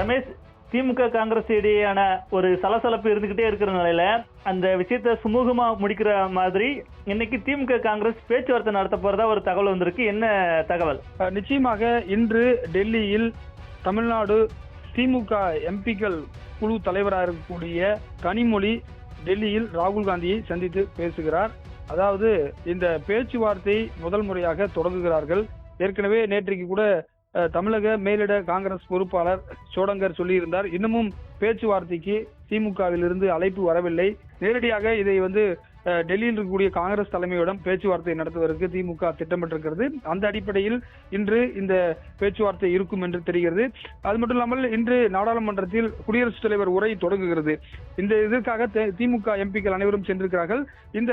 ரமேஷ், திமுக காங்கிரஸ் இடையேயான ஒரு சலசலப்பு இருந்துகிட்டே இருக்கிற நிலையில அந்த விஷயத்தை சுமூகமா முடிக்கிற மாதிரி இன்னைக்கு திமுக காங்கிரஸ் பேச்சுவார்த்தை நடத்த போறதா ஒரு தகவல் வந்திருக்கு. என்ன தகவல்? நிச்சயமாக இன்று டெல்லியில் தமிழ்நாடு திமுக எம்பிக்கள் குழு தலைவராக இருக்கக்கூடிய கனிமொழி டெல்லியில் ராகுல் காந்தியை சந்தித்து பேசுகிறார். அதாவது இந்த பேச்சுவார்த்தை முதல் முறையாக தொடங்குகிறார்கள். ஏற்கனவே நேற்றைக்கு கூட தமிழக மேலிட காங்கிரஸ் பொறுப்பாளர் சோடங்கர் சொல்லியிருந்தார், இன்னமும் பேச்சுவார்த்தைக்கு திமுகவிலிருந்து அழைப்பு வரவில்லை. நேரடியாக இதை டெல்லியில் இருக்கக்கூடிய காங்கிரஸ் தலைமையுடன் பேச்சுவார்த்தை நடத்துவதற்கு திமுக திட்டமிட்டிருக்கிறது. அந்த அடிப்படையில் இன்று இந்த பேச்சுவார்த்தை இருக்கும் என்று தெரிகிறது. அது மட்டும் இல்லாமல் இன்று நாடாளுமன்றத்தில் குடியரசுத் தலைவர் உரை தொடங்குகிறது. இதற்காக திமுக எம்பிக்கள் அனைவரும் சென்றிருக்கிறார்கள். இந்த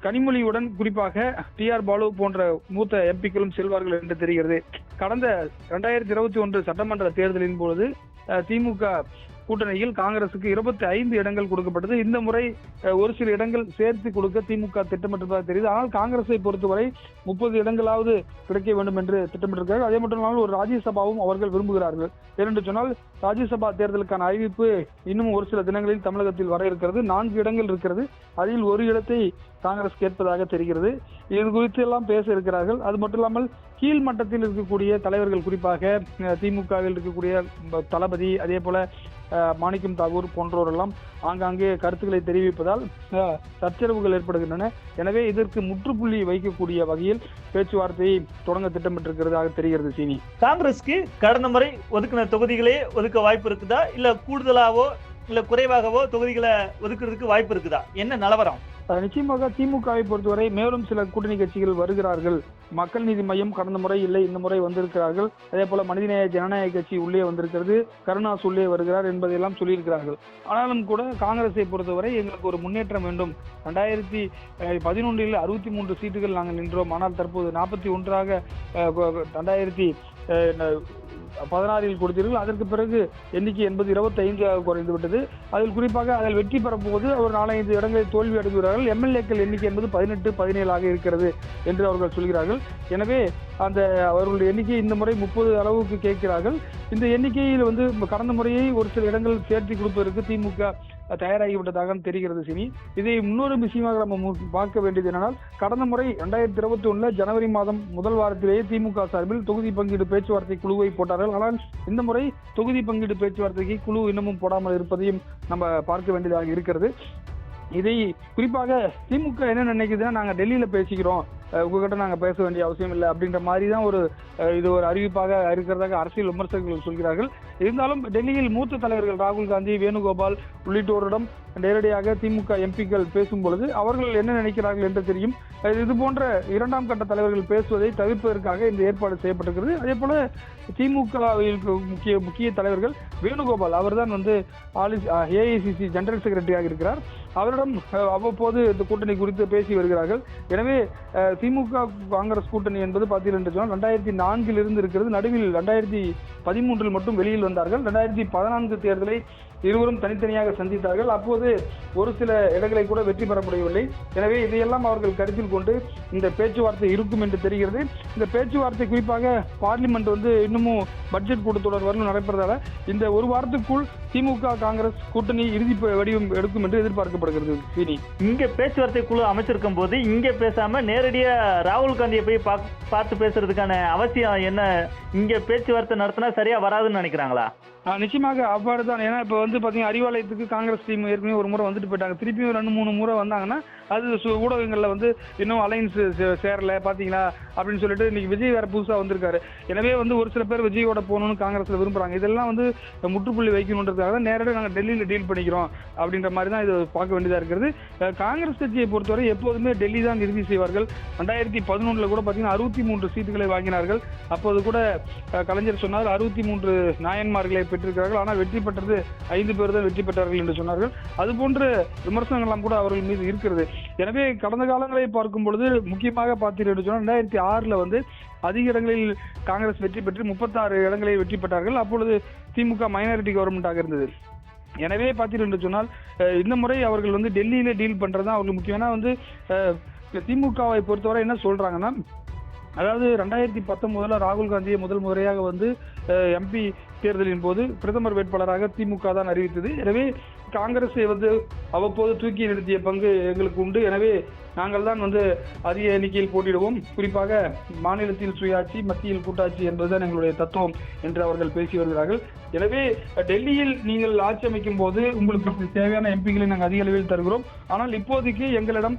கனிமொழியுடன் குறிப்பாக TR பாலு போன்ற மூத்த எம்பிக்களும் செல்வார்கள் என்று தெரிகிறது. கடந்த 2021 சட்டமன்ற தேர்தலின் பொழுது திமுக கூட்டணியில் காங்கிரசுக்கு 25 இடங்கள் கொடுக்கப்பட்டது. இந்த முறை ஒரு சில இடங்கள் சேர்த்து கொடுக்க திமுக திட்டமிட்டிருப்பதாக தெரியுது. ஆனால் காங்கிரஸை பொறுத்தவரை 30 இடங்களாவது கிடைக்க வேண்டும் என்று திட்டமிட்டிருக்கிறார்கள். அதே மட்டும் இல்லாமல் ஒரு ராஜ்யசபாவும் அவர்கள் விரும்புகிறார்கள். ஏனென்று சொன்னால் ராஜ்யசபா தேர்தலுக்கான அறிவிப்பு இன்னும் ஒரு சில தினங்களில் தமிழகத்தில் வர இருக்கிறது. 4 இடங்கள் இருக்கிறது. அதில் ஒரு இடத்தை காங்கிரஸ் கேட்பதாக தெரிகிறது. இது குறித்து எல்லாம் பேச இருக்கிறார்கள். அது மட்டும் இல்லாமல் கீழ் மட்டத்தில் இருக்கக்கூடிய தலைவர்கள், குறிப்பாக திமுகவில் இருக்கக்கூடிய தளபதி, அதே போல மாணிக்கம் தாகூர் போன்றோரெல்லாம் ஆங்காங்கே கருத்துக்களை தெரிவிப்பதால் சச்சரவுகள் ஏற்படுகின்றன. எனவே இதற்கு முற்றுப்புள்ளி வைக்கக்கூடிய வகையில் பேச்சுவார்த்தையை தொடங்க திட்டமிட்டிருக்கிறதாக தெரிகிறது. சீனி, காங்கிரஸ்க்கு கடந்த முறை ஒதுக்கின தொகுதிகளே ஒதுக்க வாய்ப்பு இருக்குதா, இல்ல கூடுதலாவோ இல்ல குறைவாகவோ தொகுதிகளை ஒதுக்குறதுக்கு வாய்ப்பு இருக்குதா? என்ன நிலவரம்? நிச்சயமாக திமுகவை பொறுத்தவரை மேலும் சில கூட்டணி கட்சிகள் வருகிறார்கள். மக்கள் நீதி மையம் கடந்த முறை இல்லை, இந்த முறை வந்திருக்கிறார்கள். அதே போல மனிதநேய ஜனநாயக கட்சி உள்ளே வந்திருக்கிறது, கருணாஸ் உள்ளே வருகிறார் என்பதையெல்லாம் சொல்லியிருக்கிறார்கள். ஆனாலும் கூட காங்கிரஸை பொறுத்தவரை எங்களுக்கு ஒரு முன்னேற்றம் வேண்டும். 2011 63 சீட்டுகள் நாங்கள் நின்றோம். ஆனால் தற்போது 41 2016 கொடுத்தீர்கள். அதற்கு பிறகு எண்ணிக்கை 25 குறைந்து விட்டது. அதில் குறிப்பாக அதில் வெற்றி பெறும்போது ஒரு 4-5 இடங்களில் தோல்வி அடைகிறார்கள். எம்எல்ஏக்கள் எண்ணிக்கை என்பது 18, 17 இருக்கிறது என்று அவர்கள் சொல்கிறார்கள். எனவே அந்த அவர்களுடைய எண்ணிக்கை இந்த முறை 30 அளவுக்கு கேட்கிறார்கள். இந்த எண்ணிக்கையில் கடந்த முறையை ஒரு சில இடங்கள் சேர்த்து கொடுப்பதற்கு திமுக தயாராகிவிட்டதாக தெரிகிறது. சினி, இதை இன்னொரு விஷயமாக நம்ம பார்க்க வேண்டியது என்னன்னா, கடந்த முறை 2021 ஜனவரி மாதம் முதல் வாரத்திலேயே திமுக சார்பில் தொகுதி பங்கீடு பேச்சுவார்த்தை குழுவை போட்டார்கள். ஆனால் இந்த முறை தொகுதி பங்கீடு பேச்சுவார்த்தைக்கு குழு இன்னமும் போடாமல் இருப்பதையும் நம்ம பார்க்க வேண்டியதாக இருக்கிறது. இதை குறிப்பாக திமுக என்ன நினைக்குதுன்னா, நாங்கள் டெல்லியில் பேசிக்கிறோம், உங்ககிட்ட நாங்கள் பேச வேண்டிய அவசியம் இல்லை அப்படின்ற மாதிரி தான் இது ஒரு அறிவிப்பாக இருக்கிறதாக அரசியல் விமர்சகர்கள் சொல்கிறார்கள். இருந்தாலும் டெல்லியில் மூத்த தலைவர்கள் ராகுல் காந்தி, வேணுகோபால் உள்ளிட்டோரிடம் நேரடியாக திமுக எம்பிக்கள் பேசும் பொழுது அவர்கள் என்ன நினைக்கிறார்கள் என்று தெரியும். இது போன்ற 2ஆம் கட்ட தலைவர்கள் பேசுவதை தவிர்ப்பதற்காக இந்த ஏற்பாடு செய்யப்பட்டிருக்கிறது. அதே போல திமுகவில் முக்கிய தலைவர்கள் வேணுகோபால், அவர்தான் AICC ஜெனரல் செக்ரட்டரியாக இருக்கிறார். அவரிடம் அவ்வப்போது இந்த கூட்டணி குறித்து பேசி வருகிறார்கள். எனவே திமுக காங்கிரஸ் கூட்டணி என்பது பார்த்தீர்கள் என்று சொன்னால் 2004 இருக்கிறது. நடுவில் 2013 மட்டும் வெளியில் வந்தார்கள். 2014 தேர்தலை இருவரும் தனித்தனியாக சந்தித்தார்கள். அப்போது ஒரு சில இடங்களை கூட வெற்றி பெற முடியவில்லை. எனவே இதையெல்லாம் அவர்கள் கருத்தில் கொண்டு இந்த பேச்சுவார்த்தை இருக்கும் என்று தெரிகிறது. இந்த பேச்சுவார்த்தை குறிப்பாக பார்லிமெண்ட் இன்னமும் பட்ஜெட் கூட்டத்தொடர் வரலும் நடப்பதால இந்த ஒரு வாரத்துக்குள் திமுக காங்கிரஸ் கூட்டணி இறுதி வடிவம் எடுக்கும் என்று எதிர்பார்க்கப்படுகிறது. சீனி, இங்க பேச்சுவார்த்தை குழு அமைச்சிருக்கும் போது இங்க பேசாம நேரடியா ராகுல் காந்தியை போய் பார்த்து பேசுறதுக்கான அவசியம் என்ன? இங்க பேச்சுவார்த்தை நடத்தினா சரியா வராதுன்னு நினைக்கிறாங்களா? நிச்சயமாக அவ்வாறு தான். ஏன்னா இப்போ பார்த்தீங்கன்னா அறிவாலயத்துக்கு காங்கிரஸ் டீம் ஏற்கனவே ஒரு முறை வந்துட்டு போயிட்டாங்க. திருப்பியும் 2-3 முறை வந்தாங்கன்னா அது ஊடகங்களில் இன்னும் அலைன்ஸ் சேரல பார்த்தீங்களா அப்படின்னு சொல்லிட்டு இன்னைக்கு விஜய் வேற புதுசாக வந்திருக்காரு. எனவே ஒரு சில பேர் விஜயோட போகணும்னு காங்கிரஸில் விரும்புகிறாங்க. இதெல்லாம் முற்றுப்புள்ளி வைக்கணுன்றதுக்காக தான் நேரடியாக நாங்கள் டெல்லியில் டீல் பண்ணிக்கிறோம் அப்படின்ற மாதிரி தான் இது பார்க்க வேண்டியதாக இருக்கிறது. காங்கிரஸ் கட்சியை பொறுத்தவரை எப்போதுமே டெல்லி தான் இறுதி செய்வார்கள். 2011 கூட பார்த்தீங்கன்னா 63 சீட்டுகளை வாங்கினார்கள். அப்போது கூட கலைஞர் சொன்னார் 63 நாயன்மார்களை பெற்றிருக்கிறார்கள். ஆனால் வெற்றி பெற்றது 5 பேர் தான் வெற்றி பெற்றார்கள் என்று சொன்னார்கள். அதுபோன்ற விமர்சனங்கள்லாம் கூட அவர்கள் மீது இருக்கிறது. எனவே கடந்த காலங்களை பார்க்கும் பொழுது முக்கியமாக பார்த்தீர்கள் சொன்னால் 2006 அதிக இடங்களில் காங்கிரஸ் வெற்றி பெற்று 36 இடங்களில் வெற்றி பெற்றார்கள். அப்பொழுது திமுக மைனாரிட்டி கவர்மெண்டாக இருந்தது. எனவே பார்த்தீர்கள் என்று சொன்னால் இந்த முறை அவர்கள் டெல்லியில டீல் பண்றதுதான் அவங்களுக்கு முக்கியம். ஏன்னா திமுகவை பொறுத்தவரை என்ன சொல்றாங்கன்னா, அதாவது 2019 ராகுல் காந்தியை முதல் முறையாக வந்து எம்பி தேர்தலின் போது பிரதமர் வேட்பாளராக திமுக தான் அறிவித்தது. எனவே காங்கிரஸை வந்து அவ்வப்போது தூக்கி நிறுத்திய பங்கு எங்களுக்கு உண்டு. எனவே நாங்கள் தான் வந்து அதிக எண்ணிக்கையில் போட்டியிடுவோம், குறிப்பாக மாநிலத்தில் சுயாட்சி, மத்தியில் கூட்டாட்சி என்பதுதான் எங்களுடைய தத்துவம் என்று அவர்கள் பேசி வருகிறார்கள். எனவே டெல்லியில் நீங்கள் ஆட்சி அமைக்கும் போது உங்களுக்கு தேவையான எம்பிகளை நாங்கள் அதிக அளவில் தருகிறோம். ஆனால் இப்போதைக்கு எங்களிடம்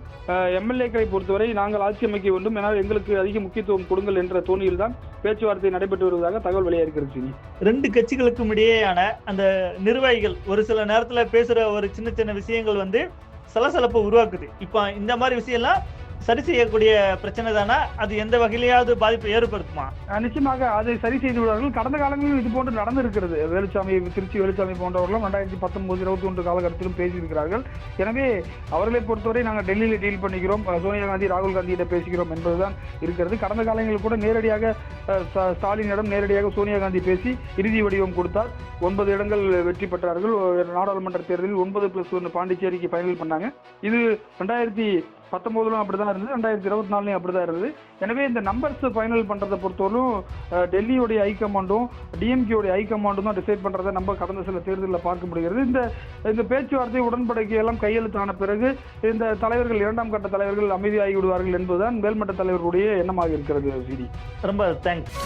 எம்எல்ஏக்களை பொறுத்தவரை நாங்கள் ஆட்சி அமைக்க வேண்டும், ஏனால் எங்களுக்கு அதிக முக்கியத்துவம் கொடுங்கள் என்ற தோணியில் தான் பேச்சுவார்த்தை நடைபெற்று வருவதாக தகவல் வெளியாகிறது. ரெண்டு கட்சிகளுக்கும் இடையேயான அந்த நிர்வாகிகள் ஒரு சில நேரத்துல பேசுற ஒரு சின்ன சின்ன விஷயங்கள் வந்து சலசலப்பை உருவாக்குது. இப்ப இந்த மாதிரி விஷயம்லாம் சரி செய்யக்கூடிய பிரச்சனை தானே, அது எந்த வகையிலேயாவது பாதிப்பை ஏற்படுத்துமா? நிச்சயமாக அதை சரி செய்து விடுவார்கள். கடந்த காலங்களில் இது போன்று நடந்திருக்கிறது. வேலுச்சாமி, திருச்சி வேலுச்சாமி போன்றவர்களும் 2019-21 காலகட்டத்திலும் பேசியிருக்கிறார்கள். எனவே அவர்களை பொறுத்தவரை நாங்கள் டெல்லியில் டீல் பண்ணிக்கிறோம், சோனியா காந்தி ராகுல் காந்தியிடம் பேசுகிறோம் என்பதுதான் இருக்கிறது. கடந்த காலங்களில் கூட நேரடியாக ஸ்டாலினிடம் நேரடியாக சோனியா காந்தி பேசி இறுதி வடிவம் கொடுத்தார். 9 இடங்கள் வெற்றி பெற்றார்கள். நாடாளுமன்ற தேர்தலில் 9+1 பாண்டிச்சேரிக்கு ஃபைனல் பண்ணாங்க. இது 2019 அப்படிதான் இருந்தது, 2024 அப்படிதான் இருந்தது. எனவே இந்த நம்பர்ஸ் ஃபைனல் பண்றதை பொறுத்தவரையும் டெல்லியோடைய ஹைகமாண்டும் டிஎம்கேயோடைய ஹைகமாண்டும் தான் டிசைட் பண்றதை நம்ம கடந்த சில தேர்தலில் பார்க்க முடிகிறது. இந்த பேச்சுவார்த்தை உடன்படிக்கை எல்லாம் கையெழுத்தான பிறகு இந்த தலைவர்கள், 2ஆம் கட்ட தலைவர்கள் அமைதியாகி விடுவார்கள் என்பதுதான் மேல்மட்ட தலைவர்களுடைய எண்ணமாக இருக்கிறது. ரொம்ப தேங்க்ஸ்.